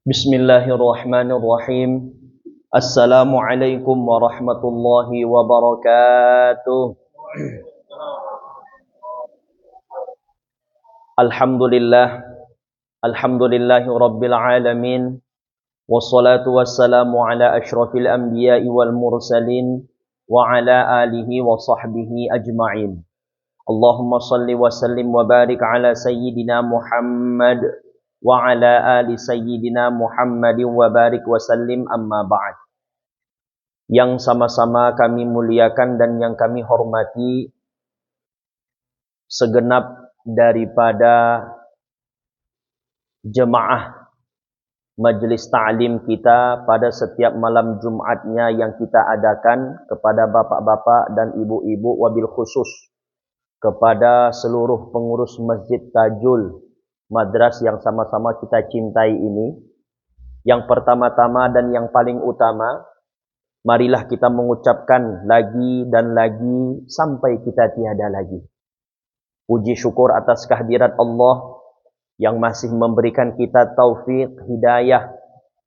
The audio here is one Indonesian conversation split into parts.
Bismillahirrahmanirrahim. Assalamualaikum warahmatullahi wabarakatuh. Alhamdulillah. Alhamdulillahi rabbil alamin. Wassalatu wassalamu ala ashrafil anbiya'i wal mursalin wa ala alihi wa sahbihi ajma'in. Allahumma salli wa sallim wa barik ala sayyidina Muhammad wa ala ali sayyidina Muhammadin wa barik wa sallim, amma ba'd. Yang sama-sama kami muliakan dan yang kami hormati segenap daripada jemaah majelis ta'lim kita pada setiap malam Jumatnya yang kita adakan, kepada bapak-bapak dan ibu-ibu, wabil khusus kepada seluruh pengurus Masjid Tajul Madras yang sama-sama kita cintai ini. Yang pertama-tama dan yang paling utama, marilah kita mengucapkan lagi dan lagi sampai kita tiada lagi puji syukur atas kehadirat Allah yang masih memberikan kita taufik hidayah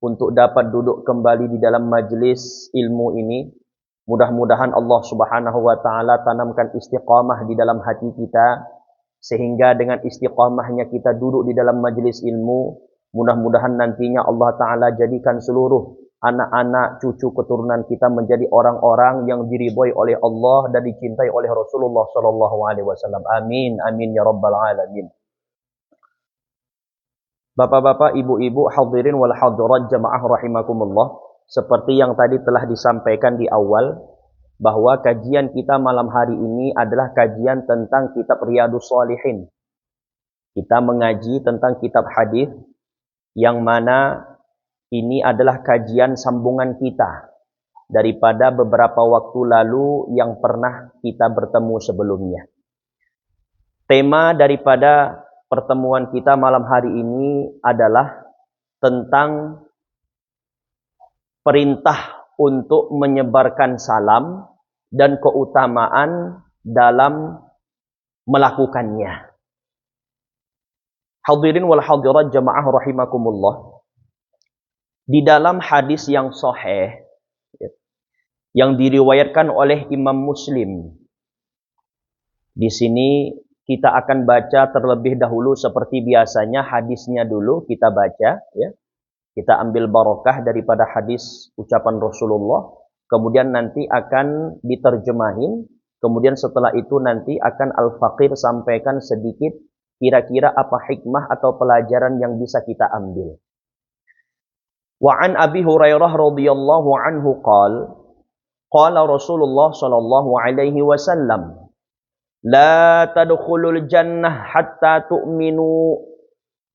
untuk dapat duduk kembali di dalam majlis ilmu ini. Mudah-mudahan Allah Subhanahu wa taala tanamkan istiqamah di dalam hati kita, sehingga dengan istiqamahnya kita duduk di dalam majlis ilmu, mudah-mudahan nantinya Allah taala jadikan seluruh anak-anak, cucu keturunan kita menjadi orang-orang yang diridhoi oleh Allah dan dicintai oleh Rasulullah sallallahu alaihi wasallam. Amin amin ya rabbal alamin. Bapak-bapak, ibu-ibu, hadirin wal hadirat jamaah rahimakumullah, seperti yang tadi telah disampaikan di awal, bahwa kajian kita malam hari ini adalah kajian tentang kitab Riyadhus Shalihin. Kita mengaji tentang kitab hadis, yang mana ini adalah kajian sambungan kita daripada beberapa waktu lalu yang pernah kita bertemu sebelumnya. Tema daripada pertemuan kita malam hari ini adalah tentang perintah untuk menyebarkan salam dan keutamaan dalam melakukannya. Hadirin wal hadirat jamaah rahimakumullah, di dalam hadis yang sahih yang diriwayatkan oleh Imam Muslim, di sini kita akan baca terlebih dahulu seperti biasanya hadisnya dulu kita baca, ya. Kita ambil barokah daripada hadis ucapan Rasulullah, kemudian nanti akan diterjemahin, kemudian setelah itu nanti akan Al-Faqir sampaikan sedikit kira-kira apa hikmah atau pelajaran yang bisa kita ambil. Wa an Abi Hurairah radhiyallahu anhu qala Rasulullah sallallahu alaihi wasallam, la tadkhulul jannah hatta tu'minu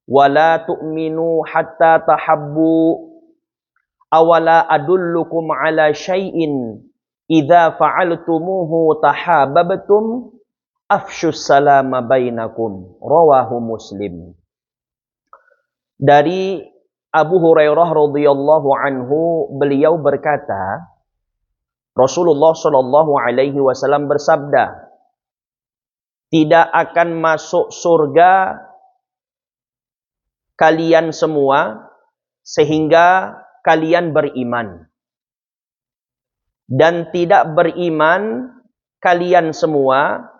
wa la tu'minu hatta tahabbu, awala adullukum ala syai'in idza fa'altumuhu tahabbtum afshus salama bainakum, rawahu Muslim. Dari Abu Hurairah radhiyallahu anhu, beliau berkata, Rasulullah sallallahu alaihi wasallam bersabda, tidak akan masuk surga kalian semua sehingga kalian beriman, dan tidak beriman kalian semua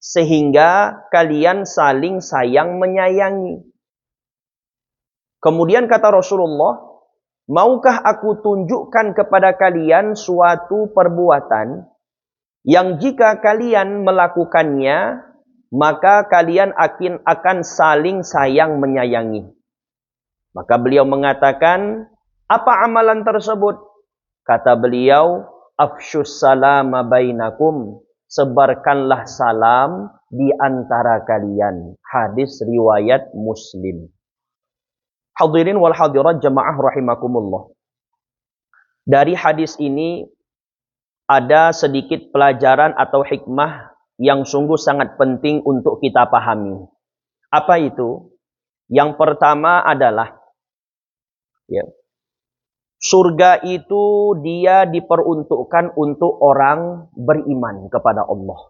sehingga kalian saling sayang menyayangi. Kemudian kata Rasulullah, maukah aku tunjukkan kepada kalian suatu perbuatan yang jika kalian melakukannya, maka kalian akan saling sayang menyayangi. Maka beliau mengatakan, apa amalan tersebut? Kata beliau, afshus salama bainakum, sebarkanlah salam di antara kalian. Hadis riwayat Muslim. Hadirin wal hadirat jamaah rahimakumullah, dari hadis ini ada sedikit pelajaran atau hikmah yang sungguh sangat penting untuk kita pahami. Apa itu? Yang pertama adalah, ya, surga itu dia diperuntukkan untuk orang beriman kepada Allah.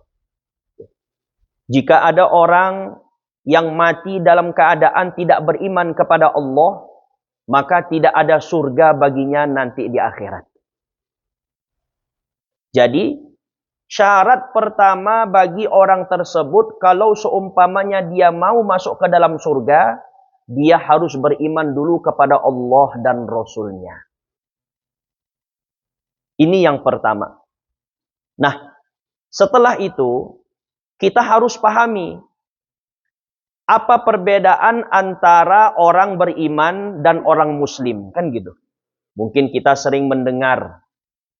Jika ada orang yang mati dalam keadaan tidak beriman kepada Allah, maka tidak ada surga baginya nanti di akhirat. Jadi, syarat pertama bagi orang tersebut, kalau seumpamanya dia mau masuk ke dalam surga, dia harus beriman dulu kepada Allah dan Rasul-Nya. Ini yang pertama. Nah, setelah itu, kita harus pahami apa perbedaan antara orang beriman dan orang muslim, kan gitu. Mungkin kita sering mendengar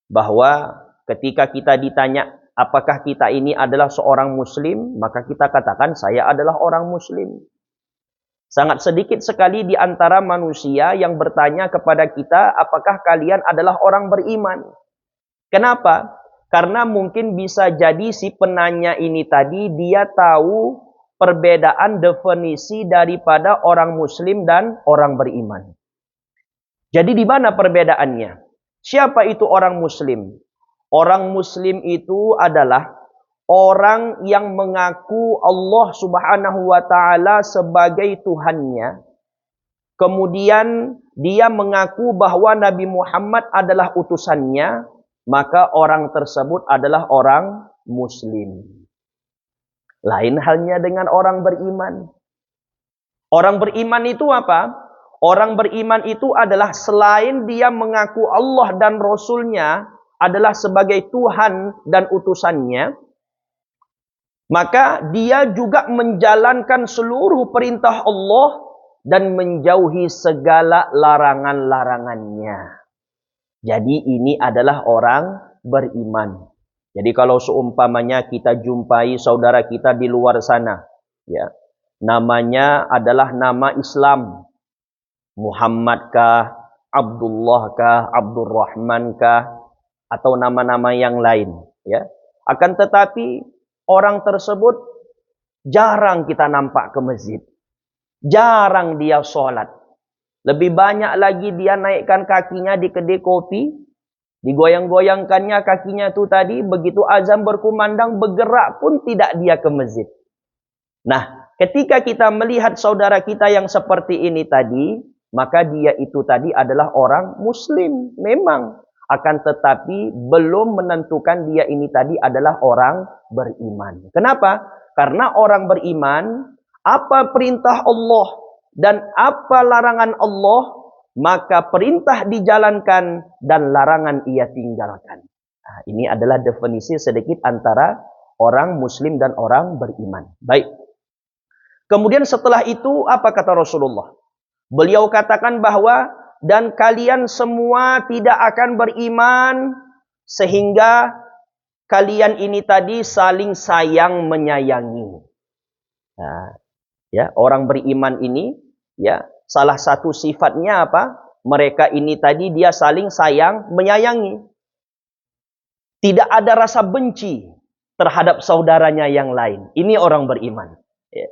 bahwa ketika kita ditanya apakah kita ini adalah seorang muslim, maka kita katakan saya adalah orang muslim. Sangat sedikit sekali di antara manusia yang bertanya kepada kita apakah kalian adalah orang beriman. Kenapa? Karena mungkin bisa jadi si penanya ini tadi dia tahu perbedaan definisi daripada orang muslim dan orang beriman. Jadi di mana perbedaannya? Siapa itu orang muslim? Orang muslim itu adalah orang yang mengaku Allah Subhanahu wa taala sebagai Tuhannya. Kemudian dia mengaku bahwa Nabi Muhammad adalah utusannya, maka orang tersebut adalah orang muslim. Lain halnya dengan orang beriman. Orang beriman itu apa? Orang beriman itu adalah selain dia mengaku Allah dan Rasul-Nya adalah sebagai Tuhan dan utusannya, maka dia juga menjalankan seluruh perintah Allah dan menjauhi segala larangan-larangannya. Jadi ini adalah orang beriman. Jadi kalau seumpamanya kita jumpai saudara kita di luar sana, ya, namanya adalah nama Islam, Muhammad kah, Abdullah kah, Abdurrahman kah, atau nama-nama yang lain, ya. Akan tetapi orang tersebut jarang kita nampak ke masjid, jarang dia sholat. Lebih banyak lagi dia naikkan kakinya di kedai kopi, digoyang-goyangkannya kakinya itu tadi, begitu azan berkumandang bergerak pun tidak dia ke masjid. Nah, ketika kita melihat saudara kita yang seperti ini tadi, maka dia itu tadi adalah orang muslim memang, akan tetapi belum menentukan dia ini tadi adalah orang beriman. Kenapa? Karena orang beriman, apa perintah Allah dan apa larangan Allah, maka perintah dijalankan dan larangan ia tinggalkan. Nah, ini adalah definisi sedikit antara orang muslim dan orang beriman. Baik. Kemudian setelah itu apa kata Rasulullah? Beliau katakan bahwa dan kalian semua tidak akan beriman sehingga kalian ini tadi saling sayang menyayangi. Nah, ya, orang beriman ini, ya, salah satu sifatnya apa? Mereka ini tadi dia saling sayang menyayangi. Tidak ada rasa benci terhadap saudaranya yang lain. Ini orang beriman. Ya.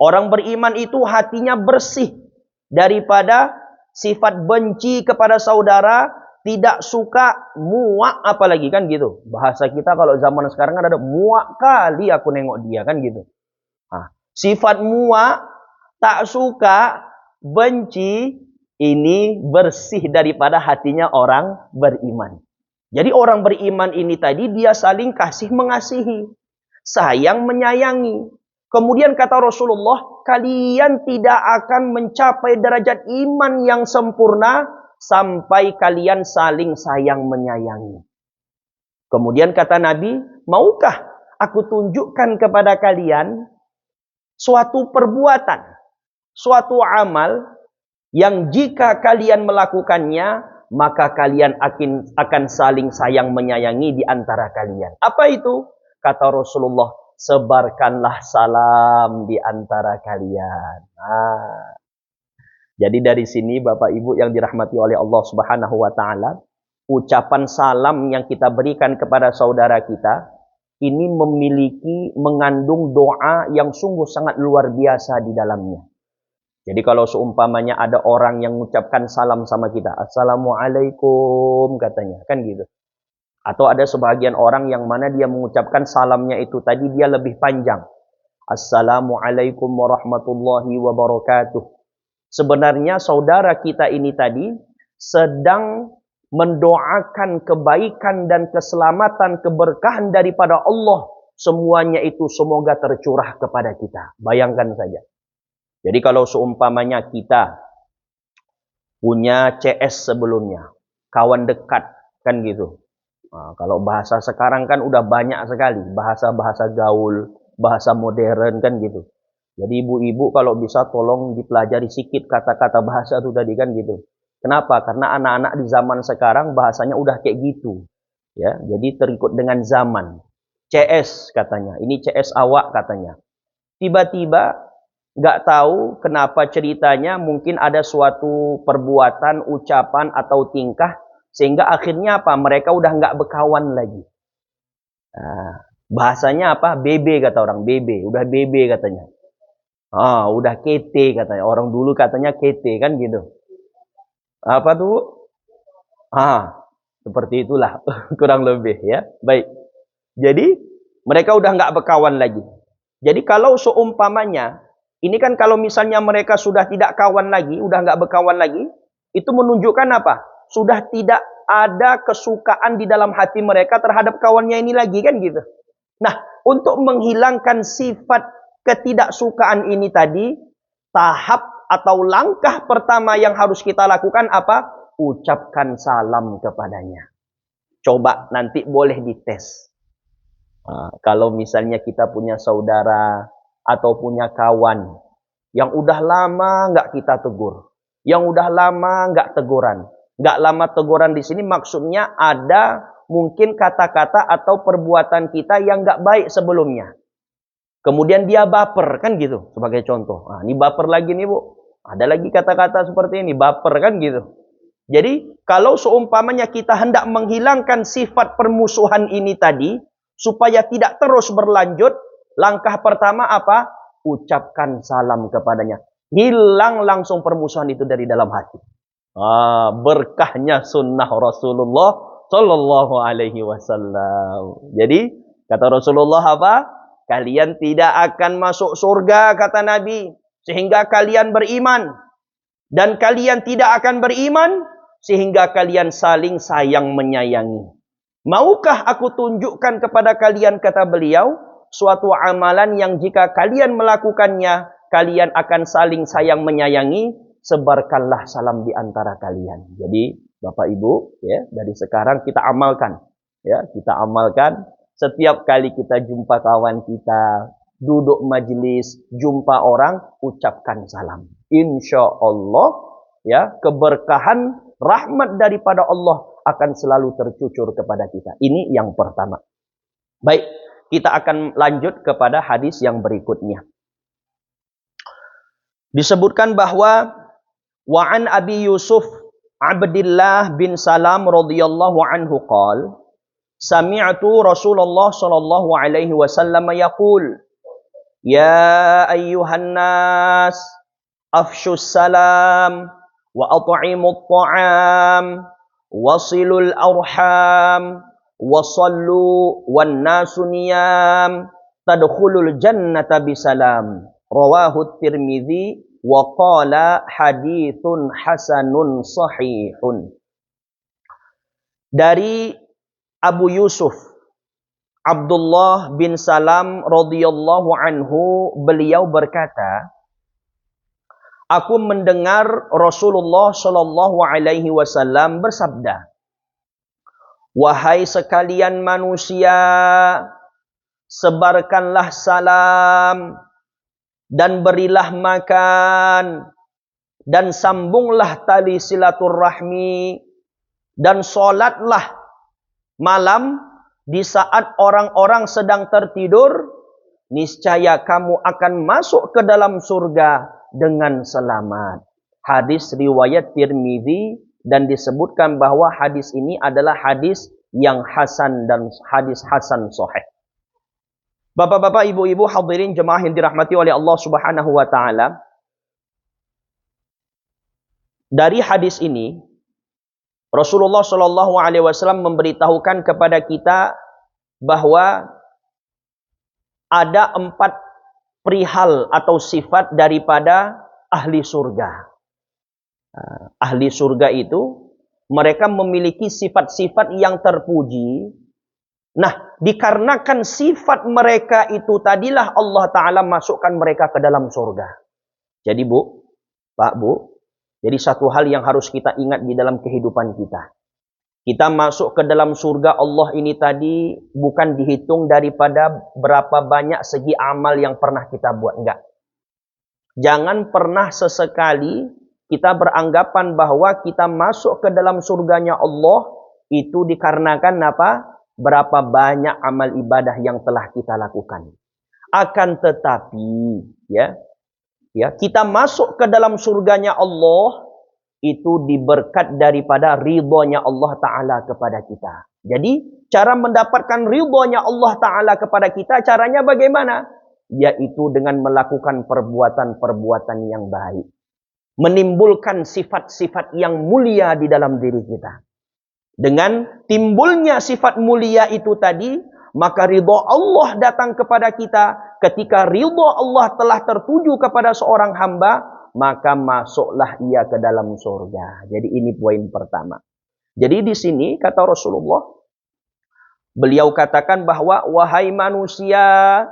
Orang beriman itu hatinya bersih daripada sifat benci kepada saudara, tidak suka, muak apalagi, kan gitu. Bahasa kita kalau zaman sekarang kan ada muak kali aku nengok dia, kan gitu. Nah, sifat muak, tak suka, benci, ini bersih daripada hatinya orang beriman. Jadi orang beriman ini tadi dia saling kasih mengasihi, sayang menyayangi. Kemudian kata Rasulullah, kalian tidak akan mencapai derajat iman yang sempurna sampai kalian saling sayang menyayangi. Kemudian kata Nabi, maukah aku tunjukkan kepada kalian suatu perbuatan, suatu amal yang jika kalian melakukannya, maka kalian akan saling sayang menyayangi di antara kalian. Apa itu? Kata Rasulullah, sebarkanlah salam di antara kalian. Nah, jadi dari sini Bapak Ibu yang dirahmati oleh Allah Subhanahu wa taala, ucapan salam yang kita berikan kepada saudara kita ini mengandung doa yang sungguh sangat luar biasa di dalamnya. Jadi kalau seumpamanya ada orang yang mengucapkan salam sama kita, Assalamualaikum katanya, kan gitu. Atau ada sebagian orang yang mana dia mengucapkan salamnya itu tadi dia lebih panjang. Assalamualaikum warahmatullahi wabarakatuh. Sebenarnya saudara kita ini tadi sedang mendoakan kebaikan dan keselamatan, keberkahan daripada Allah. Semuanya itu semoga tercurah kepada kita. Bayangkan saja. Jadi kalau seumpamanya kita punya CS sebelumnya, kawan dekat, kan gitu. Nah, kalau bahasa sekarang kan udah banyak sekali, bahasa-bahasa gaul, bahasa modern kan gitu. Jadi ibu-ibu kalau bisa tolong dipelajari sedikit kata-kata bahasa itu tadi kan gitu. Kenapa? Karena anak-anak di zaman sekarang bahasanya udah kayak gitu. Ya, jadi terikut dengan zaman. CS katanya, ini CS awak katanya. Tiba-tiba nggak tahu kenapa ceritanya mungkin ada suatu perbuatan, ucapan atau tingkah sehingga akhirnya apa? Mereka udah nggak berkawan lagi. Nah, bahasanya apa? BB kata orang, BB, udah BB katanya. Udah kete katanya. Orang dulu katanya kete kan gitu. Apa tuh? Seperti itulah kurang lebih ya. Baik. Jadi mereka udah nggak berkawan lagi. Jadi kalau seumpamanya, ini kan kalau misalnya mereka sudah tidak kawan lagi, udah nggak berkawan lagi, itu menunjukkan apa? Sudah tidak ada kesukaan di dalam hati mereka terhadap kawannya ini lagi kan gitu. Nah, untuk menghilangkan sifat ketidaksukaan ini tadi, tahap atau langkah pertama yang harus kita lakukan apa? Ucapkan salam kepadanya. Coba nanti boleh dites. Kalau misalnya kita punya saudara atau punya kawan yang udah lama nggak kita tegur, yang udah lama nggak teguran, nggak lama teguran di sini maksudnya ada mungkin kata-kata atau perbuatan kita yang nggak baik sebelumnya. Kemudian dia baper kan gitu sebagai contoh. Ini baper lagi nih Bu. Ada lagi kata-kata seperti ini baper kan gitu. Jadi kalau seumpamanya kita hendak menghilangkan sifat permusuhan ini tadi supaya tidak terus berlanjut, langkah pertama apa? Ucapkan salam kepadanya. Hilang langsung permusuhan itu dari dalam hati. Berkahnya sunnah Rasulullah Sallallahu Alaihi Wasallam. Jadi kata Rasulullah apa? Kalian tidak akan masuk surga kata Nabi sehingga kalian beriman, dan kalian tidak akan beriman sehingga kalian saling sayang menyayangi. Maukah aku tunjukkan kepada kalian kata beliau suatu amalan yang jika kalian melakukannya kalian akan saling sayang menyayangi? Sebarkanlah salam di antara kalian. Jadi Bapak Ibu ya, dari sekarang kita amalkan ya, kita amalkan. Setiap kali kita jumpa kawan kita, duduk majelis, jumpa orang, ucapkan salam. Insya Allah, ya, keberkahan, rahmat daripada Allah akan selalu tercucur kepada kita. Ini yang pertama. Baik, kita akan lanjut kepada hadis yang berikutnya. Disebutkan bahwa wa'an Abi Yusuf Abdillah bin Salam radhiyallahu anhu qala sami'tu Rasulullah sallallahu alaihi wasallam yaqul ya ayyuhan nas afshus salam wa at'imut ta'am wasilul arham wasallu wan nasu niyam tadkhulul jannata bisalam rawahu Tirmidzi wa qala haditsun hasanun sahihun. Dari Abu Yusuf Abdullah bin Salam radhiyallahu anhu, beliau berkata, aku mendengar Rasulullah sallallahu alaihi wasallam bersabda, wahai sekalian manusia, sebarkanlah salam dan berilah makan dan sambunglah tali silaturahmi dan sholatlah malam di saat orang-orang sedang tertidur, niscaya kamu akan masuk ke dalam surga dengan selamat. Hadis riwayat Tirmidzi dan disebutkan bahwa hadis ini adalah hadis yang hasan dan hadis hasan sahih. Bapak-bapak, ibu-ibu, hadirin jemaah yang dirahmati oleh Allah Subhanahu wa taala. Dari hadis ini Rasulullah Shallallahu Alaihi Wasallam memberitahukan kepada kita bahwa ada 4 perihal atau sifat daripada ahli surga. Ahli surga itu mereka memiliki sifat-sifat yang terpuji. Nah, dikarenakan sifat mereka itu tadilah Allah Ta'ala masukkan mereka ke dalam surga. Jadi Bu, Pak, Bu, jadi satu hal yang harus kita ingat di dalam kehidupan kita. Kita masuk ke dalam surga Allah ini tadi bukan dihitung daripada berapa banyak segi amal yang pernah kita buat. Enggak. Jangan pernah sesekali kita beranggapan bahwa kita masuk ke dalam surganya Allah itu dikarenakan apa? Berapa banyak amal ibadah yang telah kita lakukan. Akan tetapi, ya, kita masuk ke dalam surganya Allah itu diberkat daripada ridhonya Allah Ta'ala kepada kita. Jadi, cara mendapatkan ridhonya Allah Ta'ala kepada kita, caranya bagaimana? Yaitu dengan melakukan perbuatan-perbuatan yang baik. Menimbulkan sifat-sifat yang mulia di dalam diri kita. Dengan timbulnya sifat mulia itu tadi, maka ridho Allah datang kepada kita. Ketika ridho Allah telah tertuju kepada seorang hamba, maka masuklah ia ke dalam surga. Jadi ini poin pertama. Jadi di sini kata Rasulullah, beliau katakan bahwa wahai manusia,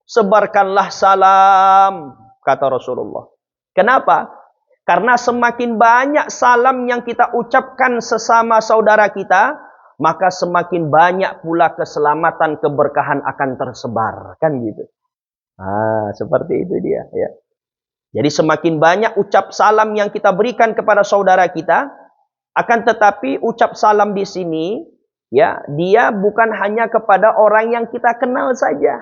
sebarkanlah salam, kata Rasulullah. Kenapa? Karena semakin banyak salam yang kita ucapkan sesama saudara kita, maka semakin banyak pula keselamatan, keberkahan akan tersebar. Kan gitu. Seperti itu dia. Ya. Jadi semakin banyak ucap salam yang kita berikan kepada saudara kita, akan tetapi ucap salam di sini, ya, dia bukan hanya kepada orang yang kita kenal saja.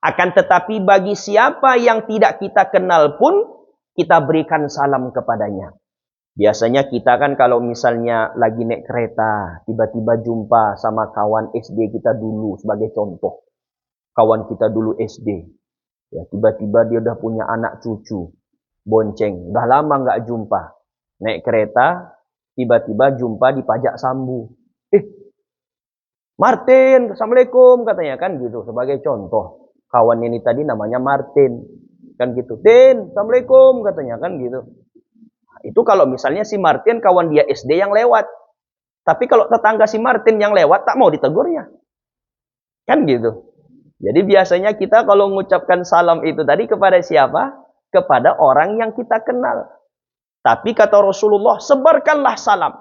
Akan tetapi bagi siapa yang tidak kita kenal pun, kita berikan salam kepadanya. Biasanya kita kan kalau misalnya lagi naik kereta, tiba-tiba jumpa sama kawan SD kita dulu, sebagai contoh. Kawan kita dulu SD. Ya, tiba-tiba dia udah punya anak cucu, bonceng, udah lama nggak jumpa. Naik kereta, tiba-tiba jumpa di pajak Sambu. Martin, Assalamualaikum, katanya kan gitu. Sebagai contoh, kawan ini tadi namanya Martin, kan gitu. Tin, Assalamualaikum, katanya kan gitu. Nah, itu kalau misalnya si Martin kawan dia SD yang lewat. Tapi kalau tetangga si Martin yang lewat tak mau ditegurnya, kan gitu. Jadi biasanya kita kalau mengucapkan salam itu tadi kepada siapa? Kepada orang yang kita kenal. Tapi kata Rasulullah, sebarkanlah salam.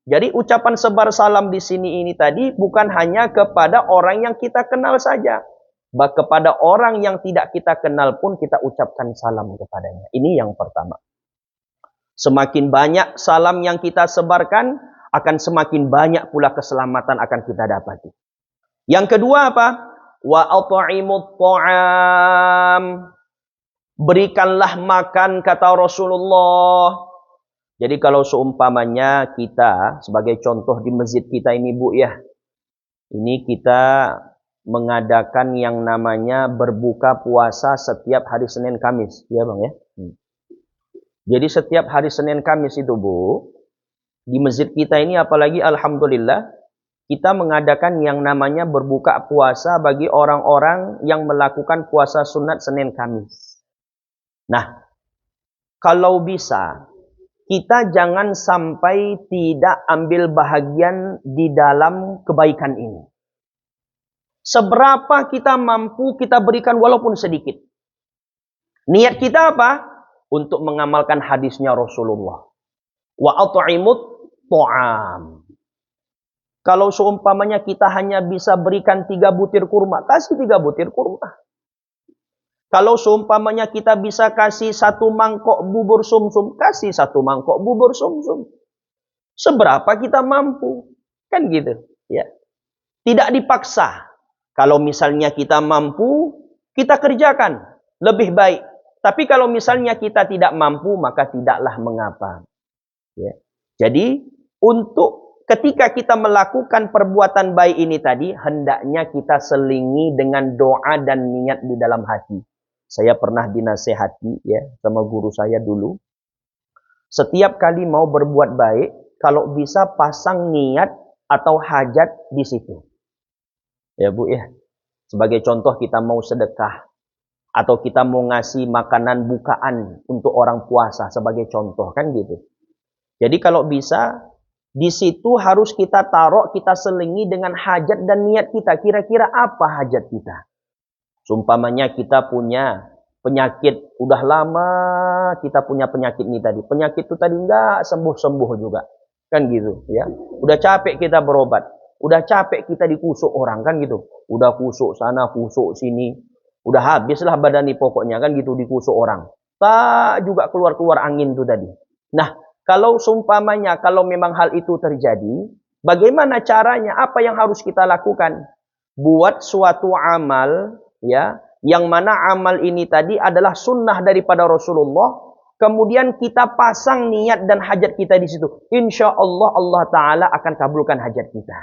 Jadi ucapan sebar salam di sini ini tadi bukan hanya kepada orang yang kita kenal saja. Kepada orang yang tidak kita kenal pun kita ucapkan salam kepadanya. Ini yang pertama. Semakin banyak salam yang kita sebarkan, akan semakin banyak pula keselamatan akan kita dapati. Yang kedua apa? Wa at'imut ta'am. Berikanlah makan, kata Rasulullah. Jadi kalau seumpamanya kita sebagai contoh di masjid kita ini Bu ya. Ini kita mengadakan yang namanya berbuka puasa setiap hari Senin Kamis, ya Bang ya. Jadi setiap hari Senin Kamis itu Bu, di masjid kita ini apalagi alhamdulillah kita mengadakan yang namanya berbuka puasa bagi orang-orang yang melakukan puasa sunat Senin Kamis. Nah, kalau bisa, kita jangan sampai tidak ambil bahagian di dalam kebaikan ini. Seberapa kita mampu kita berikan walaupun sedikit. Niat kita apa? Untuk mengamalkan hadisnya Rasulullah. Wa at'imut ta'am. Kalau seumpamanya kita hanya bisa berikan 3 butir kurma, kasih 3 butir kurma. Kalau seumpamanya kita bisa kasih 1 mangkok bubur sumsum, kasih 1 mangkok bubur sumsum. Seberapa kita mampu. Kan gitu. Ya. Tidak dipaksa. Kalau misalnya kita mampu, kita kerjakan. Lebih baik. Tapi kalau misalnya kita tidak mampu, maka tidaklah mengapa. Ya. Jadi, ketika kita melakukan perbuatan baik ini tadi, hendaknya kita selingi dengan doa dan niat di dalam hati. Saya pernah dinasehati ya sama guru saya dulu. Setiap kali mau berbuat baik, kalau bisa pasang niat atau hajat di situ. Ya Bu ya. Sebagai contoh kita mau sedekah. Atau kita mau ngasih makanan bukaan untuk orang puasa sebagai contoh, kan gitu. Jadi kalau bisa, di situ harus kita taruh, kita selingi dengan hajat dan niat kita. Kira-kira apa hajat kita? Sumpamanya kita punya penyakit, udah lama kita punya penyakit ini tadi. Penyakit itu tadi enggak sembuh-sembuh juga. Kan gitu, ya. Udah capek kita berobat. Udah capek kita dikusuk orang, kan gitu. Udah kusuk sana, kusuk sini. Udah habislah badan ini pokoknya, kan gitu, dikusuk orang. Tak juga keluar-keluar angin tuh tadi. Nah, kalau seumpamanya, kalau memang hal itu terjadi, bagaimana caranya? Apa yang harus kita lakukan? Buat suatu amal, ya, yang mana amal ini tadi adalah sunnah daripada Rasulullah. Kemudian kita pasang niat dan hajat kita di situ. Insya Allah Allah Ta'ala akan kabulkan hajat kita.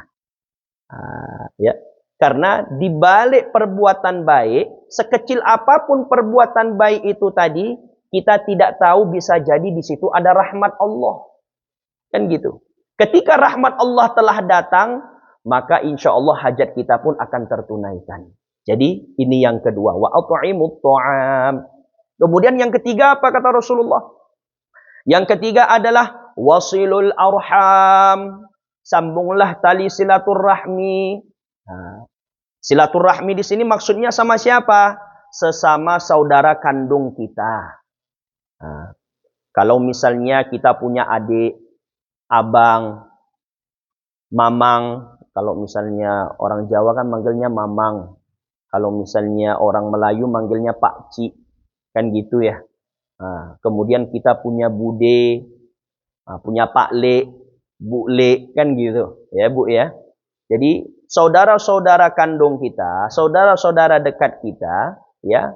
Ya. Karena di balik perbuatan baik, sekecil apapun perbuatan baik itu tadi, kita tidak tahu bisa jadi di situ ada rahmat Allah. Kan gitu. Ketika rahmat Allah telah datang, maka insya Allah hajat kita pun akan tertunaikan. Jadi ini yang kedua. Wa at'imut ta'am. Kemudian yang ketiga apa kata Rasulullah? Yang ketiga adalah wasilul arham. Sambunglah tali silaturrahmi. Silaturrahmi di sini maksudnya sama siapa? Sesama saudara kandung kita. Kalau misalnya kita punya adik, abang, mamang. Kalau misalnya orang Jawa kan manggilnya mamang. Kalau misalnya orang Melayu manggilnya pakcik. Kan gitu ya. Kemudian kita punya bude, punya paklek, buklek, kan gitu. Ya Bu ya. Jadi saudara-saudara kandung kita, saudara-saudara dekat kita, ya,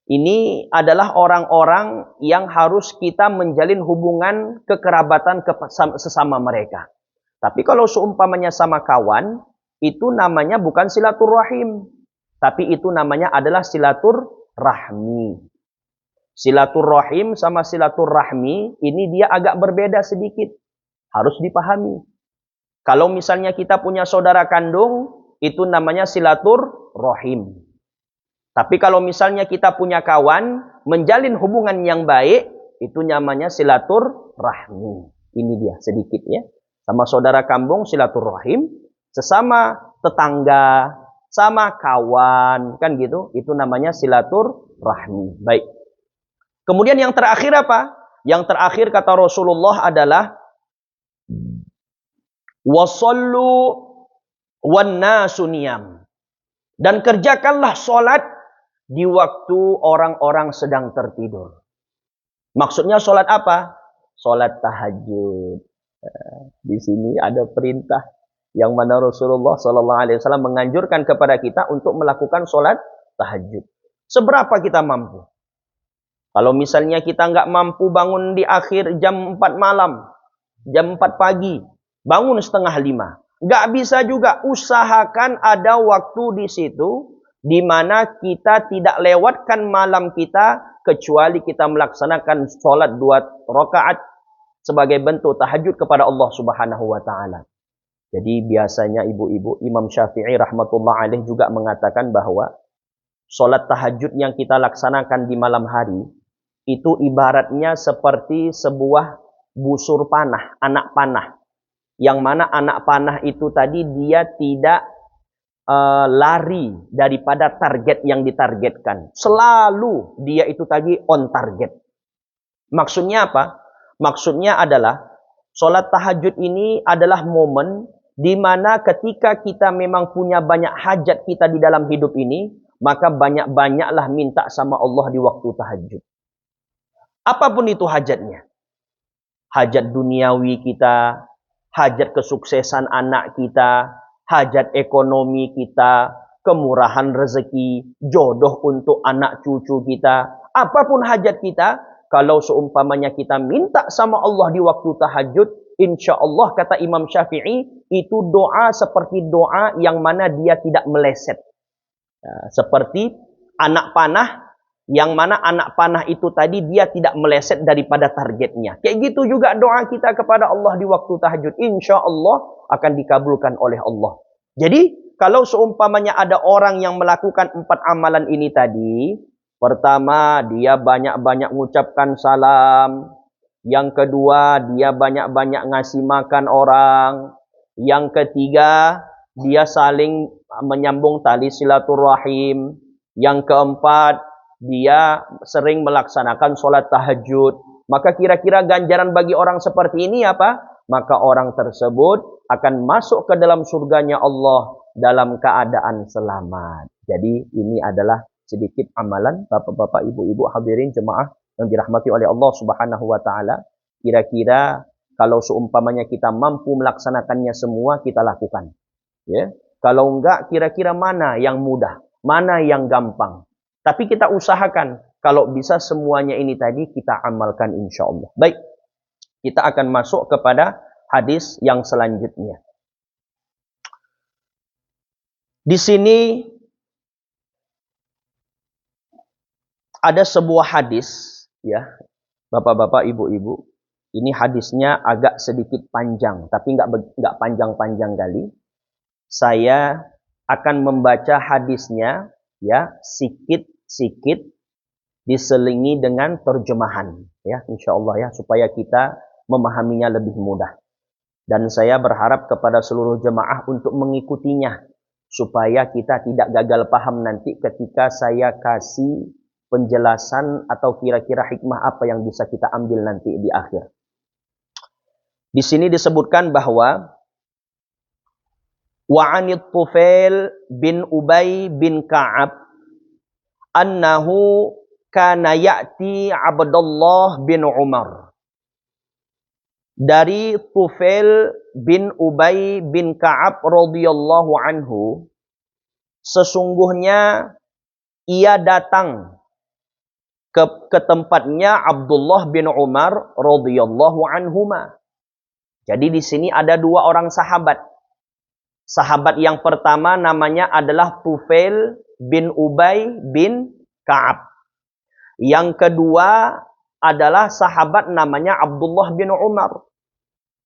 ini adalah orang-orang yang harus kita menjalin hubungan kekerabatan sesama mereka. Tapi kalau seumpamanya sama kawan, itu namanya bukan silaturrahim, tapi itu namanya adalah silaturrahmi. Silaturrahim sama silaturrahmi ini dia agak berbeda sedikit, harus dipahami. Kalau misalnya kita punya saudara kandung, itu namanya silaturrahim. Tapi kalau misalnya kita punya kawan, menjalin hubungan yang baik, itu namanya silaturrahmi. Ini dia sedikit ya. Sama saudara kandung silaturrahim, sesama tetangga, sama kawan, kan gitu. Itu namanya silaturrahmi. Baik. Kemudian yang terakhir apa? Yang terakhir kata Rasulullah adalah wasallu wan nasu niyam. Dan kerjakanlah solat di waktu orang-orang sedang tertidur. Maksudnya solat apa? Solat tahajud. Di sini ada perintah yang mana Rasulullah SAW menganjurkan kepada kita untuk melakukan solat tahajud. Seberapa kita mampu? Kalau misalnya kita nggak mampu bangun di akhir jam 4 malam, jam 4 pagi, bangun setengah 5. Nggak bisa juga, usahakan ada waktu di situ di mana kita tidak lewatkan malam kita kecuali kita melaksanakan sholat 2 rakaat sebagai bentuk tahajud kepada Allah Subhanahu wa taala. Jadi biasanya ibu-ibu, Imam Syafi'i rahmatullah alaih juga mengatakan bahwa sholat tahajud yang kita laksanakan di malam hari itu ibaratnya seperti sebuah busur panah, anak panah. Yang mana anak panah itu tadi dia tidak lari daripada target yang ditargetkan. Selalu dia itu tadi on target. Maksudnya apa? Maksudnya adalah sholat tahajud ini adalah momen di mana ketika kita memang punya banyak hajat kita di dalam hidup ini, maka banyak-banyaklah minta sama Allah di waktu tahajud. Apapun itu hajatnya. Hajat duniawi kita, hajat kesuksesan anak kita, hajat ekonomi kita, kemurahan rezeki, jodoh untuk anak cucu kita. Apapun hajat kita, kalau seumpamanya kita minta sama Allah di waktu tahajud, insya Allah kata Imam Syafi'i, itu doa seperti doa yang mana dia tidak meleset. Seperti anak panah, yang mana anak panah itu tadi dia tidak meleset daripada targetnya. Kayak gitu juga doa kita kepada Allah di waktu tahajud. Insya Allah akan dikabulkan oleh Allah. Jadi kalau seumpamanya ada orang yang melakukan 4 amalan ini tadi, Pertama, dia banyak-banyak mengucapkan salam. Yang kedua, dia banyak-banyak ngasih makan orang. Yang ketiga, dia saling menyambung tali silaturahim. Yang keempat, dia sering melaksanakan sholat tahajud. Maka kira-kira ganjaran bagi orang seperti ini apa? Maka orang tersebut akan masuk ke dalam surganya Allah dalam keadaan selamat. Jadi ini adalah sedikit amalan bapak-bapak, ibu-ibu, hadirin jemaah yang dirahmati oleh Allah Subhanahu wa taala. Kira-kira kalau seumpamanya kita mampu melaksanakannya semua, kita lakukan. Ya. Kalau enggak, kira-kira mana yang mudah, mana yang gampang. Tapi kita usahakan kalau bisa semuanya ini tadi kita amalkan insyaallah. Baik. Kita akan masuk kepada hadis yang selanjutnya. Di sini ada sebuah hadis, ya, bapak-bapak, ibu-ibu. Ini hadisnya agak sedikit panjang, tapi nggak panjang-panjang kali. Saya akan membaca hadisnya, ya, sikit-sikit diselingi dengan terjemahan, ya, insya Allah ya, supaya kita memahaminya lebih mudah. Dan saya berharap kepada seluruh jemaah untuk mengikutinya, supaya kita tidak gagal paham nanti ketika saya kasih penjelasan atau kira-kira hikmah apa yang bisa kita ambil nanti di akhir. Di sini disebutkan bahwa wa'anit Tufail bin Ubay bin Ka'ab annahu kana ya'ti Abdullah bin Umar. Dari Tufail bin Ubay bin Ka'ab radhiyallahu anhu, sesungguhnya ia datang ke tempatnya Abdullah bin Umar radhiyallahu anhuma. Jadi di sini ada dua orang sahabat. Sahabat yang pertama namanya adalah Tufail bin Ubay bin Ka'ab. Yang kedua adalah sahabat namanya Abdullah bin Umar.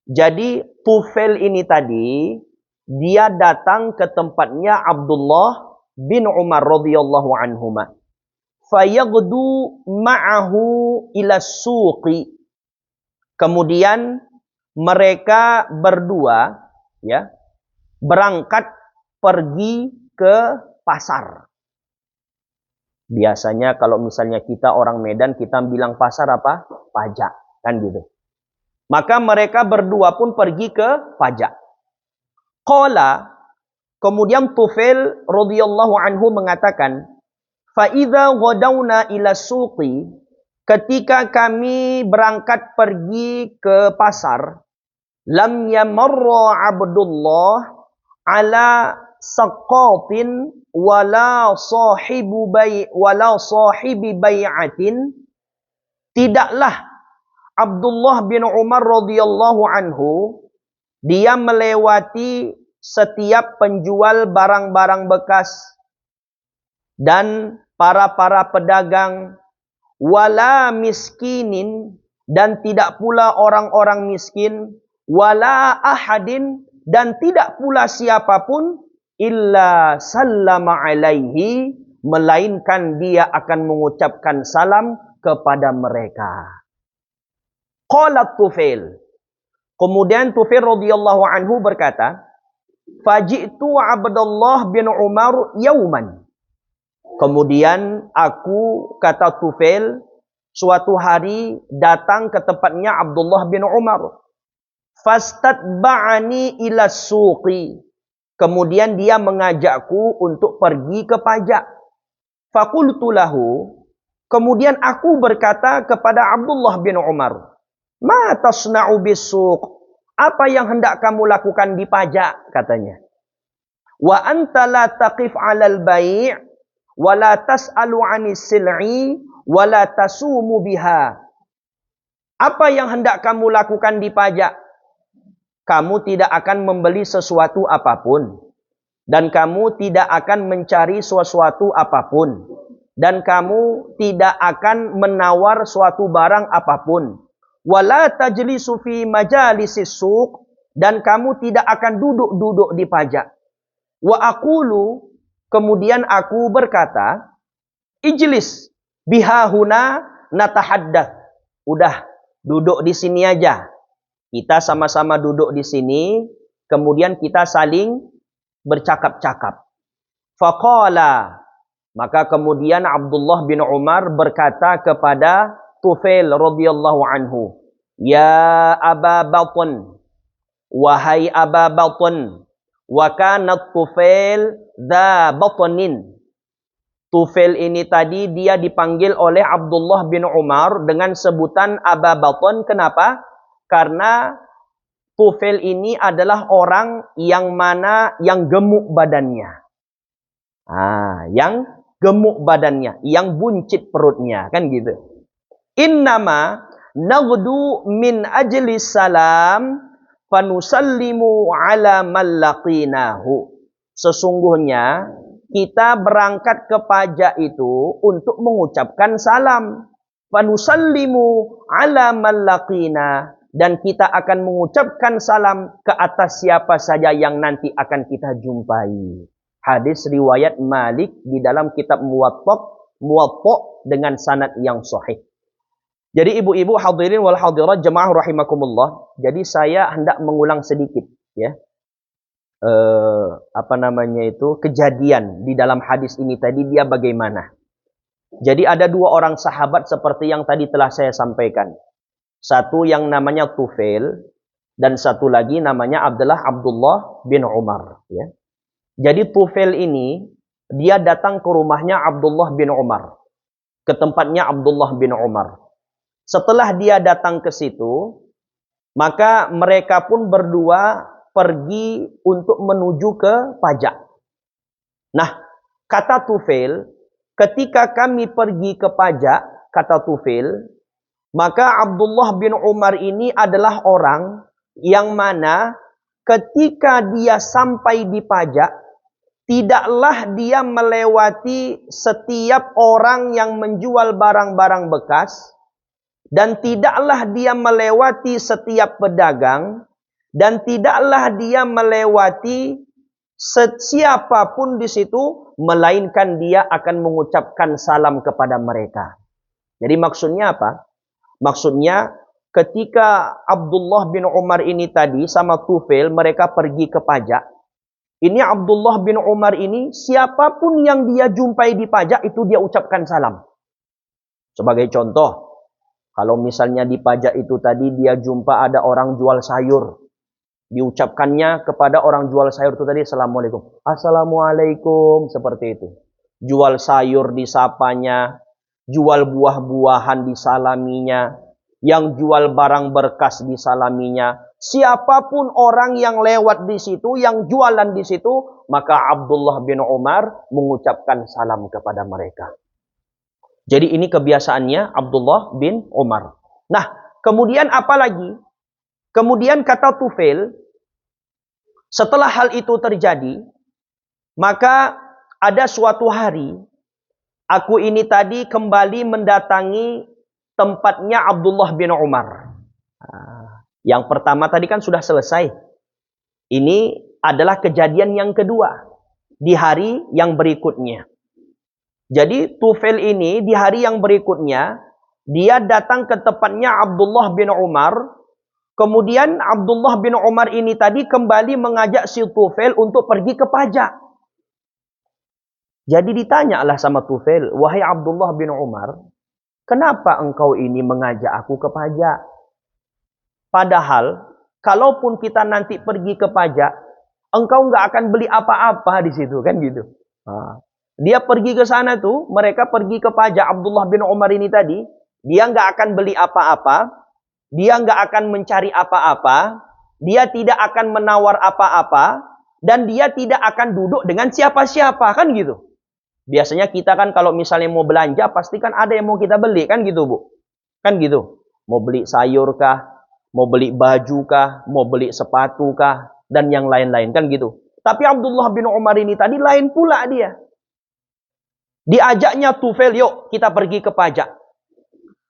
Jadi Tufail ini tadi dia datang ke tempatnya Abdullah bin Umar radhiyallahu anhuma. Fayaghdu ma'ahu ila suqi. Kemudian mereka berdua, ya, berangkat pergi ke pasar. Biasanya kalau misalnya kita orang Medan, kita bilang pasar apa? Pajak, kan gitu. Maka mereka berdua pun pergi ke pajak. Qala, kemudian Tufail radhiyallahu anhu mengatakan, Fa'idha ghadawna ila suqi, ketika kami berangkat pergi ke pasar, lam yamarra Abdullah ala saqatin wala sahibi bai'atin. Tidaklah Abdullah bin Umar radhiyallahu anhu dia melewati setiap penjual barang-barang bekas dan para pedagang, wala miskinin, dan tidak pula orang-orang miskin, wala ahadin, dan tidak pula siapapun, illa sallama alaihi, melainkan dia akan mengucapkan salam kepada mereka. Qala Tufail, kemudian Tufail radhiyallahu anhu berkata, faji'tu Abdullah bin Umar yauman. Kemudian aku, kata Tufail, suatu hari datang ke tempatnya Abdullah bin Umar. Fastatba'ani ila suqi. Kemudian dia mengajakku untuk pergi ke pajak. Faqultu lahu. Kemudian aku berkata kepada Abdullah bin Umar, ma tasna'u bis-suq? Apa yang hendak kamu lakukan di pajak? Katanya. Wa anta la taqif 'alal bai'. Wala tas'alu 'anis sil'i wala tasumu biha. Apa yang hendak kamu lakukan di pajak? Kamu tidak akan membeli sesuatu apapun, dan kamu tidak akan mencari sesuatu apapun, dan kamu tidak akan menawar suatu barang apapun. Wala tajlisu fi majalisis suq, dan kamu tidak akan duduk-duduk di pajak. Wa aqulu, kemudian aku berkata, ijlis Bihahuna natahaddath. Udah, duduk di sini aja. Kita sama-sama duduk di sini, kemudian kita saling bercakap-cakap. Faqala, maka kemudian Abdullah bin Umar berkata kepada Tufail radhiyallahu anhu, "Ya Aba Batn, wahai Aba Batn, wa kanat Tufail dha batnin." Tufail ini tadi dia dipanggil oleh Abdullah bin Umar dengan sebutan Aba Batn. Kenapa? Karena Tufail ini adalah orang yang mana yang gemuk badannya. Yang gemuk badannya, yang buncit perutnya, kan gitu. Innama naghdu min ajli salam fanusallimu ala man laqinahu. Sesungguhnya kita berangkat ke pajak itu untuk mengucapkan salam. Fanusallimu ala man laqina, dan kita akan mengucapkan salam ke atas siapa saja yang nanti akan kita jumpai. Hadis riwayat Malik di dalam kitab Muwatta dengan sanad yang sahih. Jadi ibu-ibu hadirin wal hadirat jemaah rahimakumullah. Jadi saya hendak mengulang sedikit ya. Kejadian di dalam hadis ini tadi dia bagaimana. Jadi ada dua orang sahabat seperti yang tadi telah saya sampaikan. Satu yang namanya Tufail dan satu lagi namanya Abdullah bin Umar ya. Jadi Tufail ini dia datang ke rumahnya Abdullah bin Umar, ke tempatnya Abdullah bin Umar. Setelah dia datang ke situ, maka mereka pun berdua pergi untuk menuju ke pajak. Nah, kata Tufail, ketika kami pergi ke pajak, kata Tufail, maka Abdullah bin Umar ini adalah orang yang mana ketika dia sampai di pajak, tidaklah dia melewati setiap orang yang menjual barang-barang bekas, dan tidaklah dia melewati setiap pedagang, dan tidaklah dia melewati siapapun di situ, melainkan dia akan mengucapkan salam kepada mereka. Jadi maksudnya apa? Maksudnya ketika Abdullah bin Umar ini tadi sama Tufail mereka pergi ke pajak, ini Abdullah bin Umar ini siapapun yang dia jumpai di pajak itu dia ucapkan salam. Sebagai contoh, kalau misalnya di pajak itu tadi dia jumpa ada orang jual sayur, diucapkannya kepada orang jual sayur itu tadi Assalamualaikum. Assalamualaikum, seperti itu. Jual sayur disapanya, jual buah-buahan disalaminya, yang jual barang berkas disalaminya. Siapapun orang yang lewat di situ, yang jualan di situ, maka Abdullah bin Umar mengucapkan salam kepada mereka. Jadi ini kebiasaannya Abdullah bin Umar. Nah, kemudian apa lagi? Kemudian kata Tufail, setelah hal itu terjadi, maka ada suatu hari, aku ini tadi kembali mendatangi tempatnya Abdullah bin Umar. Yang pertama tadi kan sudah selesai. Ini adalah kejadian yang kedua di hari yang berikutnya. Jadi Tufail ini di hari yang berikutnya, dia datang ke tempatnya Abdullah bin Umar. Kemudian Abdullah bin Umar ini tadi kembali mengajak si Tufail untuk pergi ke pajak. Jadi ditanyalah sama Tufail, wahai Abdullah bin Umar, kenapa engkau ini mengajak aku ke pajak? Padahal, kalaupun kita nanti pergi ke pajak, engkau nggak akan beli apa-apa di situ, kan gitu. Dia pergi ke sana tuh, mereka pergi ke pajak Abdullah bin Umar ini tadi, dia nggak akan beli apa-apa, dia nggak akan mencari apa-apa, dia tidak akan menawar apa-apa, dan dia tidak akan duduk dengan siapa-siapa, kan gitu. Biasanya kita kan kalau misalnya mau belanja, pasti kan ada yang mau kita beli, kan gitu Bu. Kan gitu. Mau beli sayur kah, mau beli baju kah, mau beli sepatu kah, dan yang lain-lain, kan gitu. Tapi Abdullah bin Umar ini tadi lain pula dia. Diajaknya Tufail, yuk kita pergi ke pajak.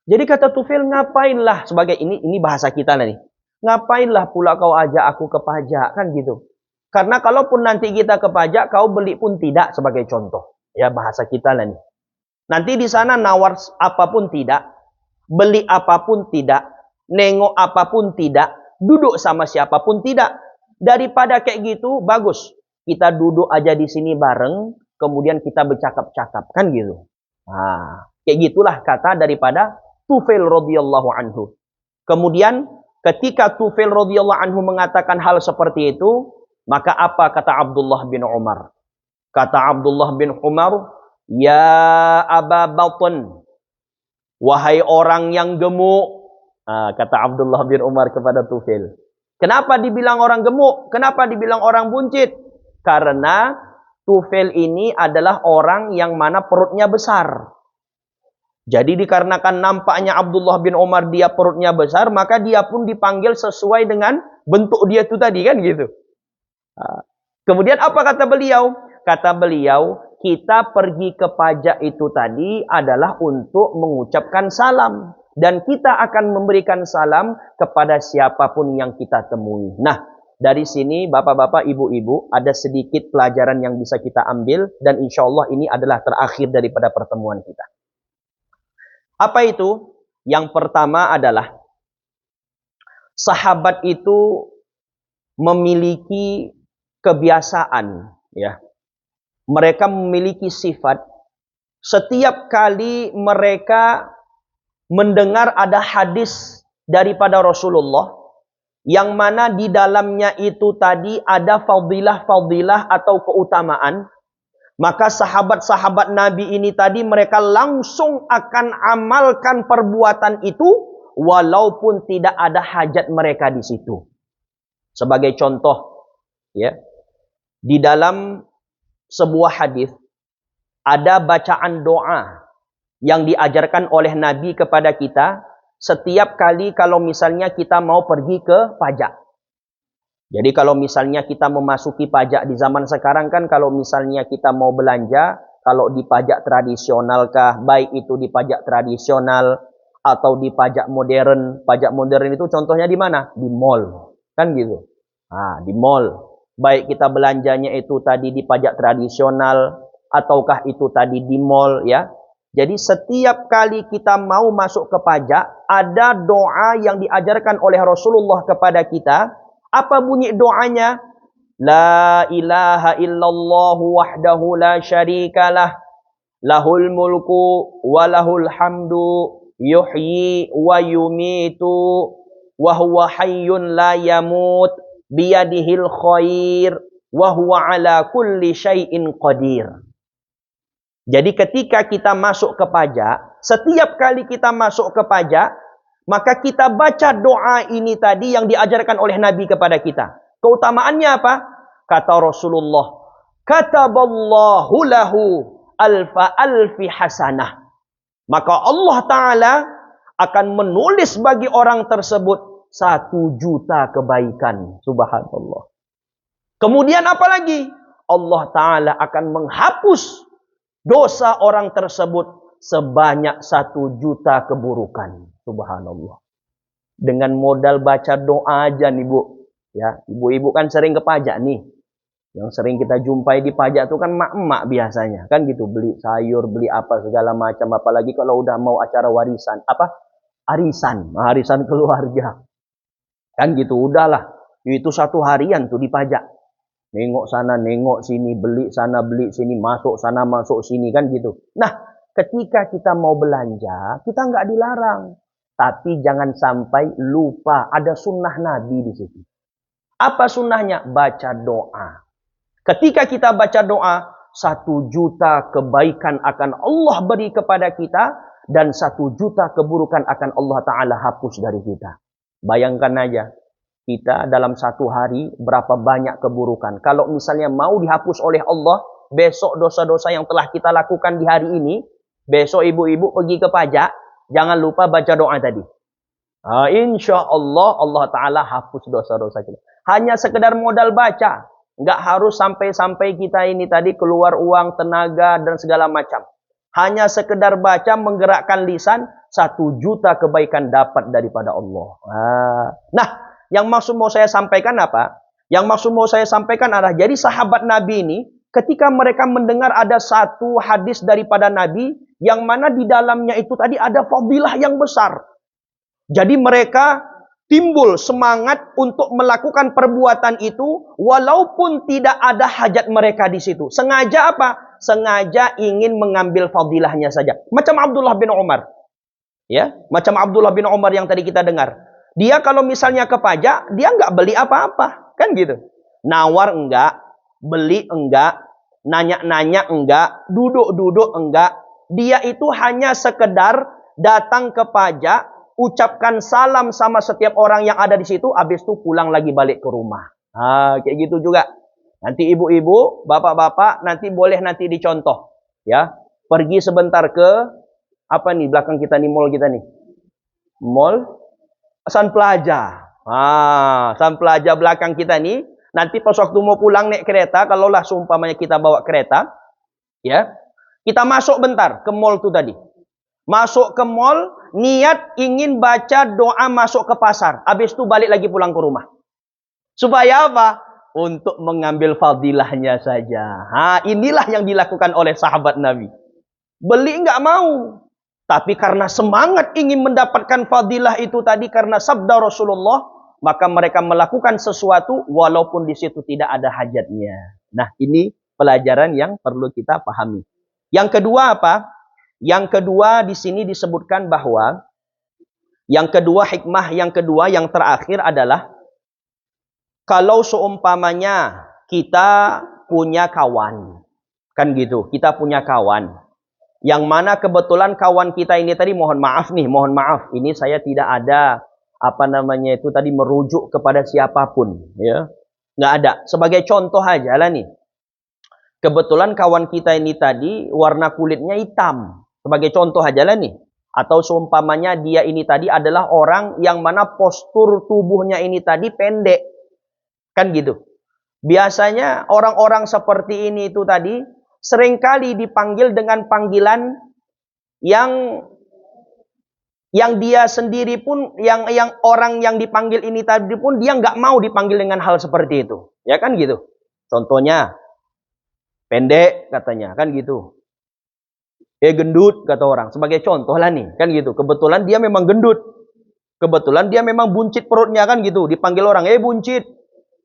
Jadi kata Tufail, ngapainlah, sebagai ini bahasa kita nih. Ngapainlah pula kau ajak aku ke pajak, kan gitu. Karena kalaupun nanti kita ke pajak, kau beli pun tidak, sebagai contoh. Ya bahasa kita lah nih. Nanti di sana nawar apapun tidak, beli apapun tidak, nengok apapun tidak, duduk sama siapapun tidak. Daripada kayak gitu, bagus. Kita duduk aja di sini bareng, kemudian kita bercakap-cakap, kan gitu. Nah, kayak gitulah kata daripada Tufail radhiyallahu anhu. Kemudian ketika Tufail radhiyallahu anhu mengatakan hal seperti itu, maka apa kata Abdullah bin Umar? Kata Abdullah bin Umar, "Ya Aba Batn, wahai orang yang gemuk." Kata Abdullah bin Umar kepada Tufail. Kenapa dibilang orang gemuk? Kenapa dibilang orang buncit? Karena Tufail ini adalah orang yang mana perutnya besar. Jadi dikarenakan nampaknya Abdullah bin Umar dia perutnya besar, maka dia pun dipanggil sesuai dengan bentuk dia itu tadi, kan gitu. Kemudian apa kata beliau? Kata beliau, kita pergi ke pajak itu tadi adalah untuk mengucapkan salam. Dan kita akan memberikan salam kepada siapapun yang kita temui. Nah, dari sini bapak-bapak, ibu-ibu, ada sedikit pelajaran yang bisa kita ambil. Dan insya Allah ini adalah terakhir daripada pertemuan kita. Apa itu? Yang pertama adalah sahabat itu memiliki kebiasaan, ya. Mereka memiliki sifat setiap kali mereka mendengar ada hadis daripada Rasulullah yang mana di dalamnya itu tadi ada fadilah-fadilah atau keutamaan, maka sahabat-sahabat Nabi ini tadi mereka langsung akan amalkan perbuatan itu walaupun tidak ada hajat mereka di situ. Sebagai contoh, ya, di dalam sebuah hadis ada bacaan doa yang diajarkan oleh Nabi kepada kita setiap kali kalau misalnya kita mau pergi ke pajak. Jadi kalau misalnya kita memasuki pajak di zaman sekarang kan, kalau misalnya kita mau belanja, kalau di pajak tradisional kah, baik itu di pajak tradisional atau di pajak modern. Pajak modern itu contohnya di mana? Di mall, kan gitu. Di mall. Baik kita belanjanya itu tadi di pajak tradisional ataukah itu tadi di mall, ya. Jadi setiap kali kita mau masuk ke pajak, ada doa yang diajarkan oleh Rasulullah kepada kita. Apa bunyi doanya? La ilaha illallah wahdahu la syarikalah, lahul mulku wa lahul hamdu, yuhyi wa yumitu, wa huwa hayyun la yamut, biyadihil khair, wa huwa ala kulli syai'in qadir. Jadi ketika kita masuk ke pajak, setiap kali kita masuk ke pajak, maka kita baca doa ini tadi yang diajarkan oleh Nabi kepada kita. Keutamaannya apa? Kata Rasulullah, kataballahu lahu alfi hasanah. Maka Allah Ta'ala akan menulis bagi orang tersebut 1.000.000 kebaikan. Subhanallah. Kemudian apa lagi? Allah Ta'ala akan menghapus dosa orang tersebut sebanyak 1.000.000 keburukan. Subhanallah. Dengan modal baca doa aja nih Bu. Ya, ibu-ibu kan sering ke pajak nih. Yang sering kita jumpai di pajak itu kan emak-emak biasanya. Kan gitu, beli sayur, beli apa segala macam. Apalagi kalau udah mau acara warisan. Arisan keluarga. Kan gitu, udahlah. Itu 1 harian tuh di pajak. Nengok sana, nengok sini, beli sana, beli sini, masuk sana, masuk sini, kan gitu. Nah, ketika kita mau belanja, kita nggak dilarang. Tapi jangan sampai lupa ada sunnah Nabi di situ. Apa sunnahnya? Baca doa. Ketika kita baca doa, 1.000.000 kebaikan akan Allah beri kepada kita dan 1.000.000 keburukan akan Allah Ta'ala hapus dari kita. Bayangkan aja, kita dalam 1 hari berapa banyak keburukan. Kalau misalnya mau dihapus oleh Allah, besok dosa-dosa yang telah kita lakukan di hari ini, besok ibu-ibu pergi ke pajak, jangan lupa baca doa tadi. Insya Allah, Allah Ta'ala hapus dosa-dosa kita. Hanya sekedar modal baca. Nggak harus sampai-sampai kita ini tadi keluar uang, tenaga, dan segala macam. Hanya sekedar baca, menggerakkan lisan, 1.000.000 kebaikan dapat daripada Allah. Nah, yang maksud mau saya sampaikan apa? Yang maksud mau saya sampaikan adalah, jadi sahabat Nabi ini, ketika mereka mendengar ada satu hadis daripada Nabi yang mana di dalamnya itu tadi ada fadilah yang besar. Jadi mereka timbul semangat untuk melakukan perbuatan itu walaupun tidak ada hajat mereka di situ. Sengaja apa? Sengaja ingin mengambil fadilahnya saja. Macam Abdullah bin Umar. Ya, macam Abdullah bin Umar yang tadi kita dengar. Dia kalau misalnya ke pajak, dia nggak beli apa-apa, kan gitu. Nawar enggak, beli enggak, nanya-nanya enggak, duduk-duduk enggak. Dia itu hanya sekedar datang ke pajak, ucapkan salam sama setiap orang yang ada di situ, habis itu pulang lagi balik ke rumah. Kayak gitu juga. Nanti ibu-ibu, bapak-bapak, nanti boleh nanti dicontoh. Ya, pergi sebentar ke apa nih belakang kita nih, mall kita nih. Mall San Plaza. San Plaza belakang kita nih. Nanti pas waktu mau pulang naik kereta, kalaulah seumpamanya kita bawa kereta, ya, kita masuk bentar ke mall tuh tadi. Masuk ke mall, niat ingin baca doa masuk ke pasar. Habis itu balik lagi pulang ke rumah. Supaya apa? Untuk mengambil fadilahnya saja. Inilah yang dilakukan oleh sahabat Nabi. Beli nggak mau. Tapi karena semangat ingin mendapatkan fadilah itu tadi, karena sabda Rasulullah, maka mereka melakukan sesuatu walaupun di situ tidak ada hajatnya. Nah, ini pelajaran yang perlu kita pahami. Yang kedua apa? Yang kedua di sini disebutkan bahwa yang kedua, hikmah yang kedua, yang terakhir adalah kalau seumpamanya kita punya kawan, kan gitu, kita punya kawan, yang mana kebetulan kawan kita ini tadi, mohon maaf, ini saya tidak ada itu tadi merujuk kepada siapapun, ya, nggak ada. Sebagai contoh aja lah nih, kebetulan kawan kita ini tadi warna kulitnya hitam, sebagai contoh aja lah nih. Atau seumpamanya dia ini tadi adalah orang yang mana postur tubuhnya ini tadi pendek, kan gitu. Biasanya orang-orang seperti ini itu tadi seringkali dipanggil dengan panggilan yang dia sendiri pun, yang orang yang dipanggil ini tadi pun dia nggak mau dipanggil dengan hal seperti itu, ya kan gitu. Contohnya pendek katanya, kan gitu. Gendut kata orang, sebagai contoh lah nih, kan gitu. Kebetulan dia memang gendut, kebetulan dia memang buncit perutnya, kan gitu. Dipanggil orang, buncit,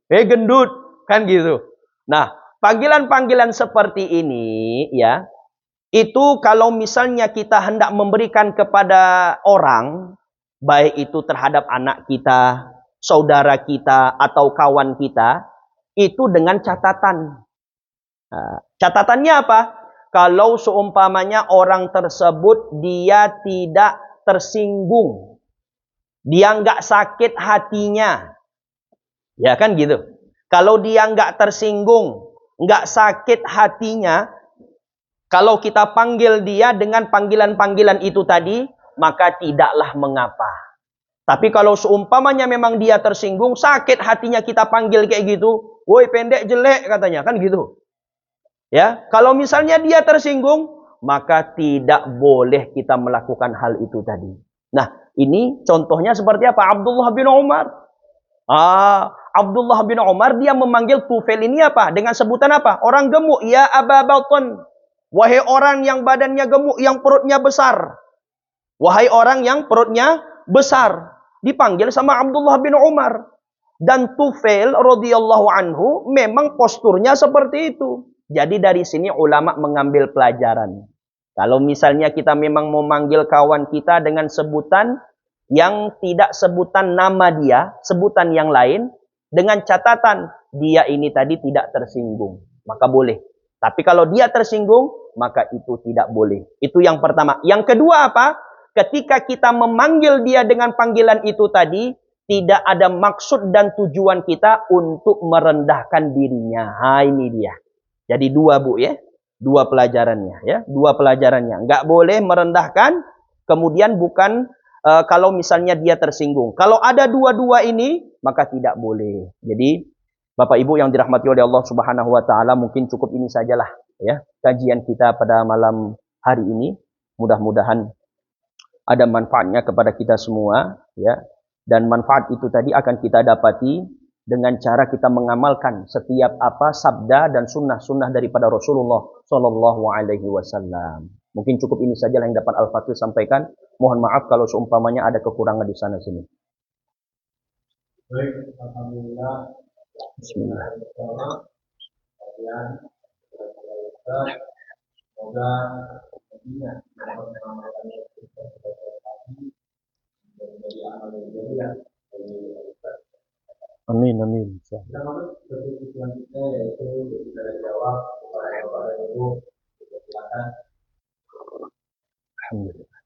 gendut, kan gitu. Nah, panggilan-panggilan seperti ini, ya, itu kalau misalnya kita hendak memberikan kepada orang, baik itu terhadap anak kita, saudara kita, atau kawan kita, itu dengan catatan. Catatannya apa? Kalau seumpamanya orang tersebut dia tidak tersinggung, dia nggak sakit hatinya, ya kan gitu. Kalau dia nggak tersinggung, nggak sakit hatinya, kalau kita panggil dia dengan panggilan-panggilan itu tadi, maka tidaklah mengapa. Tapi kalau seumpamanya memang dia tersinggung, sakit hatinya kita panggil kayak gitu, woi pendek jelek katanya, kan gitu. Ya, kalau misalnya dia tersinggung, maka tidak boleh kita melakukan hal itu tadi. Nah, ini contohnya seperti apa? Abdullah bin Umar. Abdullah bin Umar dia memanggil Tufail ini apa? Dengan sebutan apa? Orang gemuk, ya Aba Batun. Wahai orang yang badannya gemuk, yang perutnya besar. Wahai orang yang perutnya besar. Dipanggil sama Abdullah bin Umar. Dan Tufail radhiyallahu anhu memang posturnya seperti itu. Jadi dari sini ulama mengambil pelajaran. Kalau misalnya kita memang memanggil kawan kita dengan sebutan yang tidak sebutan nama dia, sebutan yang lain, dengan catatan dia ini tadi tidak tersinggung, maka boleh. Tapi kalau dia tersinggung, maka itu tidak boleh. Itu yang pertama. Yang kedua apa? Ketika kita memanggil dia dengan panggilan itu tadi, tidak ada maksud dan tujuan kita untuk merendahkan dirinya. Ini dia. Jadi dua, Bu, ya. Dua pelajarannya, ya. Dua pelajarannya. Nggak boleh merendahkan, kemudian bukan kalau misalnya dia tersinggung. Kalau ada dua-dua ini, maka tidak boleh. Jadi, Bapak Ibu yang dirahmati oleh Allah Subhanahu wa taala, mungkin cukup ini sajalah, ya, kajian kita pada malam hari ini. Mudah-mudahan ada manfaatnya kepada kita semua, ya. Dan manfaat itu tadi akan kita dapati dengan cara kita mengamalkan setiap apa sabda dan sunnah-sunnah daripada Rasulullah Sallallahu Alaihi Wasallam. Mungkin cukup ini saja yang dapat Al-Fatih sampaikan. Mohon maaf kalau seumpamanya ada kekurangan di sana sini. Baik, alhamdulillah. Bismillah. Semoga Amin, amin. kita masuk ke titik selanjutnya, yaitu kita jawab kepada Ibu. Silakan. Alhamdulillah.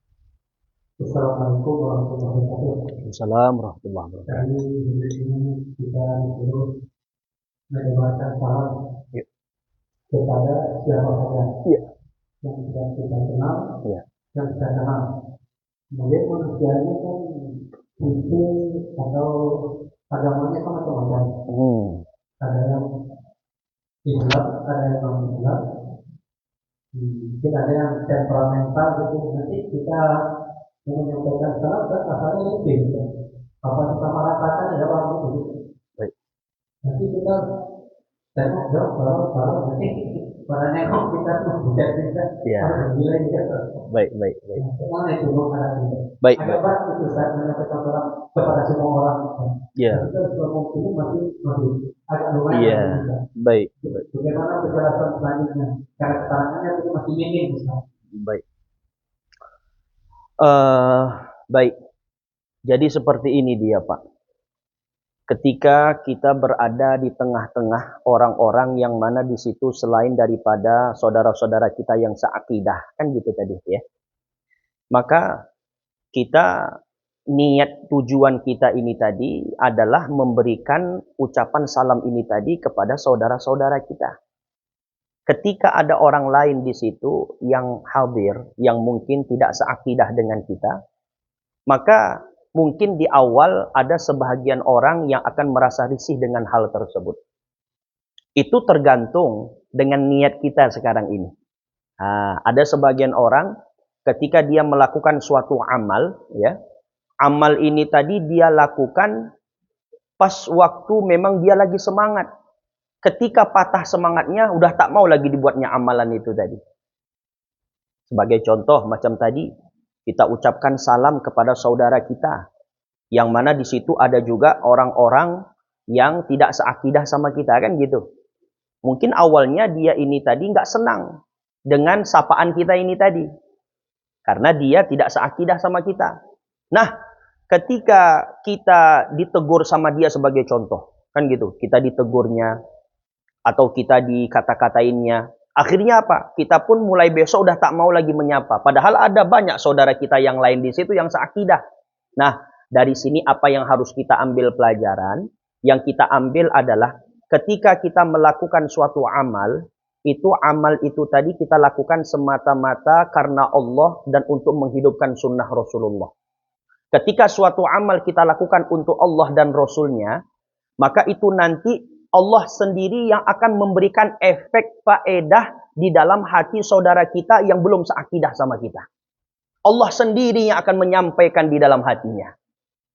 Assalamualaikum warahmatullahi wabarakatuh. Assalamualaikum warahmatullahi wabarakatuh. Tadi di sini kita disuruh menyebarkan salam kepada siapa saja yang sudah kita kenal, yang kita kenal. Kemudian manusianya kan itu atau agamanya kan macam-macam. Ada yang Islam, ada yang non-Islam. Mungkin ada yang temperamental gitu. Nanti kita menyampaikan salam dan asalnya lebih gitu. Apa kita meratakan ada orang itu gitu. Nanti kita tengok jauh kalau nanti pada nengok kita tuh bisa gila gitu. Baik. Mana itu ada gitu. Baik. Agak berat itu saat menyampaikan salam kepada semua orang. Ya. Kita semua ini masih agak lumayan. Iya. Baik. Bagaimana penjelasan selanjutnya? Karena keterangannya itu masih minim. Baik. Baik. Jadi seperti ini dia, Pak. Ketika kita berada di tengah-tengah orang-orang yang mana di situ selain daripada saudara-saudara kita yang seakidah, kan gitu tadi ya. Maka kita niat tujuan kita ini tadi adalah memberikan ucapan salam ini tadi kepada saudara-saudara kita. Ketika ada orang lain di situ yang hadir, yang mungkin tidak seakidah dengan kita, maka mungkin di awal ada sebahagian orang yang akan merasa risih dengan hal tersebut. Itu tergantung dengan niat kita sekarang ini. Ada sebagian orang ketika dia melakukan suatu amal, ya, amal ini tadi dia lakukan pas waktu memang dia lagi semangat. Ketika patah semangatnya, udah tak mau lagi dibuatnya amalan itu tadi. Sebagai contoh macam tadi, kita ucapkan salam kepada saudara kita, yang mana di situ ada juga orang-orang yang tidak seakidah sama kita, kan gitu. Mungkin awalnya dia ini tadi nggak senang dengan sapaan kita ini tadi, karena dia tidak seakidah sama kita. Nah, ketika kita ditegur sama dia sebagai contoh, kan gitu, kita ditegurnya atau kita dikata-katainnya, akhirnya apa? Kita pun mulai besok udah tak mau lagi menyapa. Padahal ada banyak saudara kita yang lain di situ yang seakidah. Nah, dari sini apa yang harus kita ambil pelajaran? Yang kita ambil adalah ketika kita melakukan suatu amal, amal itu tadi kita lakukan semata-mata karena Allah dan untuk menghidupkan sunnah Rasulullah. Ketika suatu amal kita lakukan untuk Allah dan Rasulnya, maka itu nanti Allah sendiri yang akan memberikan efek faedah di dalam hati saudara kita yang belum seakidah sama kita. Allah sendiri yang akan menyampaikan di dalam hatinya.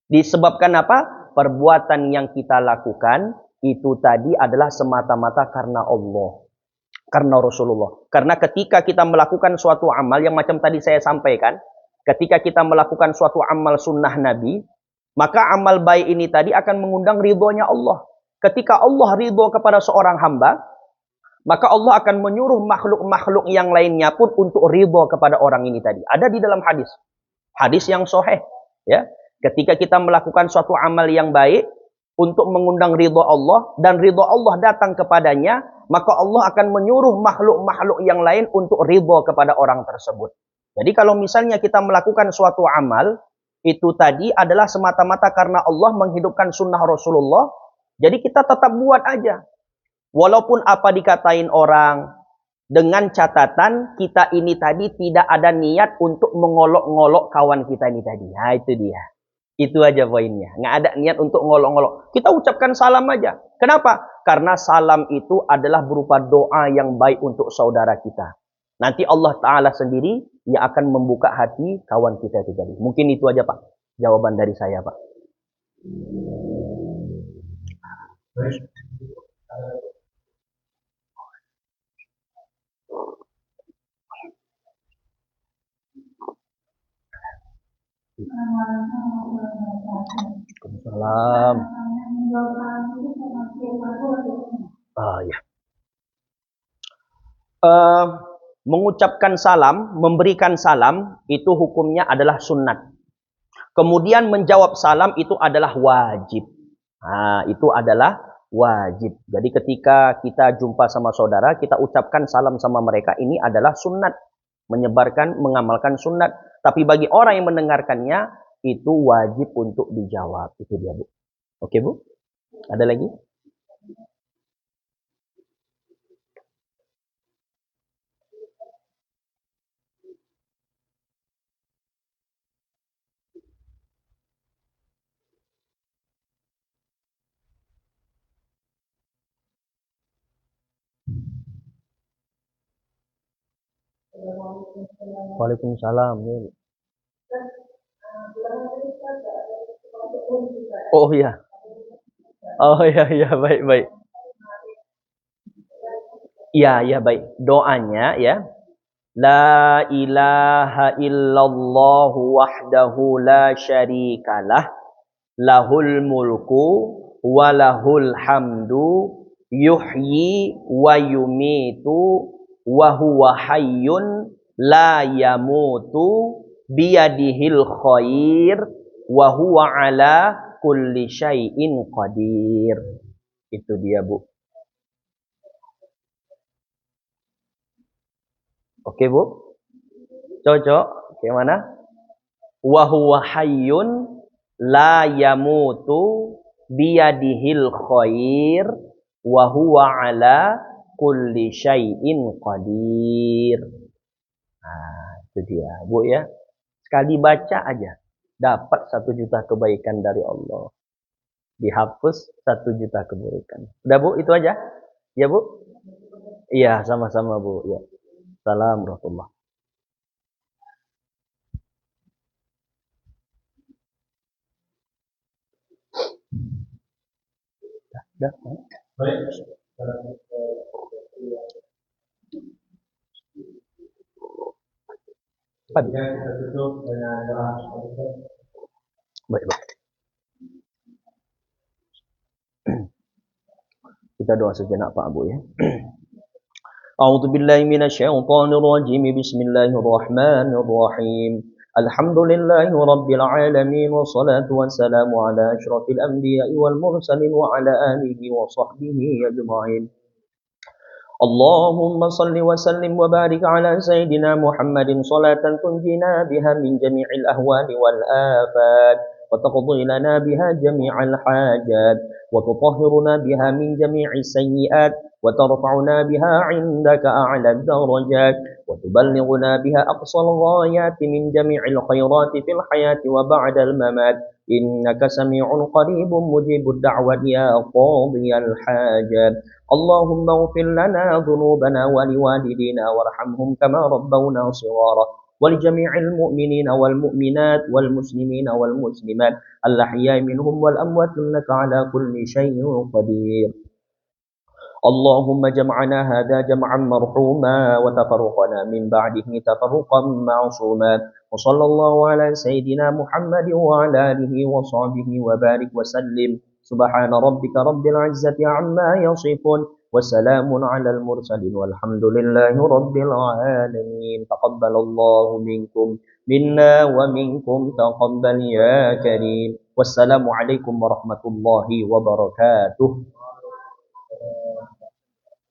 Disebabkan apa? Perbuatan yang kita lakukan itu tadi adalah semata-mata karena Allah, karena Rasulullah. Karena ketika kita melakukan suatu amal yang macam tadi saya sampaikan, ketika kita melakukan suatu amal sunnah Nabi, maka amal baik ini tadi akan mengundang ridhonya Allah. Ketika Allah ridho kepada seorang hamba, maka Allah akan menyuruh makhluk-makhluk yang lainnya pun untuk ridho kepada orang ini tadi. Ada di dalam hadis. Hadis yang sahih, ya. Ketika kita melakukan suatu amal yang baik untuk mengundang ridho Allah dan ridho Allah datang kepadanya, maka Allah akan menyuruh makhluk-makhluk yang lain untuk ridho kepada orang tersebut. Jadi kalau misalnya kita melakukan suatu amal, itu tadi adalah semata-mata karena Allah menghidupkan sunnah Rasulullah. Jadi kita tetap buat aja. Walaupun apa dikatain orang, dengan catatan kita ini tadi tidak ada niat untuk mengolok-ngolok kawan kita ini tadi. Nah itu dia. Itu aja poinnya. Nggak ada niat untuk ngolok-ngolok. Kita ucapkan salam aja. Kenapa? Karena salam itu adalah berupa doa yang baik untuk saudara kita. Nanti Allah Ta'ala sendiri yang akan membuka hati kawan kita itu tadi. Mungkin itu aja Pak. Jawaban dari saya Pak. Salam. Ya. Mengucapkan salam, memberikan salam itu hukumnya adalah sunnat. Kemudian menjawab salam itu adalah wajib. Itu adalah wajib. Jadi ketika kita jumpa sama saudara, kita ucapkan salam sama mereka, ini adalah sunnat. Menyebarkan, mengamalkan sunnat. Tapi bagi orang yang mendengarkannya, itu wajib untuk dijawab. Itu dia, Bu. Oke, Bu? Ada lagi? Waalaikumsalam. Oh ya. Oh ya, baik, baik. Ya, baik. Doanya ya. La ilaha illallah wahdahu la syarikalah. Lahul mulku wa lahul hamdu yuhyi wa yumitu wa huwa hayyun la yamutu biyadihil khair wa huwa ala kulli syai'in qadir. Itu dia, Bu. Oke, Bu? Cocok? Gimana? Wa huwa hayyun la yamutu biyadihil khair wa huwa ala kulli syai'in qadir. Itu dia, Bu ya. Sekali baca aja dapat 1 juta kebaikan dari Allah. Dihapus 1 juta keburukan. Udah, Bu, itu aja. Ya, Bu? Iya, sama-sama, Bu. Ya. Salam warahmatullahi. Dah. Baik. Kita tutup dengan doa. Baik. Kita doa sejenak Pak Abu ya. A'udzu billahi minasyaitonir rajim. Bismillahirrahmanirrahim. Alhamdulillahi rabbil alamin wassalatu wassalamu ala asyrafil anbiya'i wal mursalin wa ala alihi wa sahbihi ajma'in. Allahumma salli wa sallim wa barik ala sayyidina Muhammadin salatan tunjina biha min jami'il ahwali wal afat wa taqdi lana biha jami'al hajat wa tutahhiruna biha min jami'is sayyi'at wa tarfa'una biha 'indaka a'la darajat wa tuballighuna biha aqsal ghayati min jami'il khairati fil hayati wa ba'dal mamat innaka sami'un qaribun mujibud da'wat ya qadiyal hajat. اللهم اغفر لنا ذنوبنا ولوالدينا وارحمهم كما ربونا صغارا ولجميع المؤمنين والمؤمنات والمسلمين والمسلمات الأحياء منهم والأموات إنك على كل شيء قدير. اللهم جمعنا هذا جمعا مرحوما وتفرقنا من بعده تفرقا معصوما وصلى الله على سيدنا محمد وعلى آله وصحبه وبارك وسلم. سبحان ربك رب العزة عما يصفون وسلام على المرسلين والحمد لله رب العالمين. تقبل الله منكم منا ومنكم تقبل يا كريم. والسلام عليكم ورحمة الله وبركاته.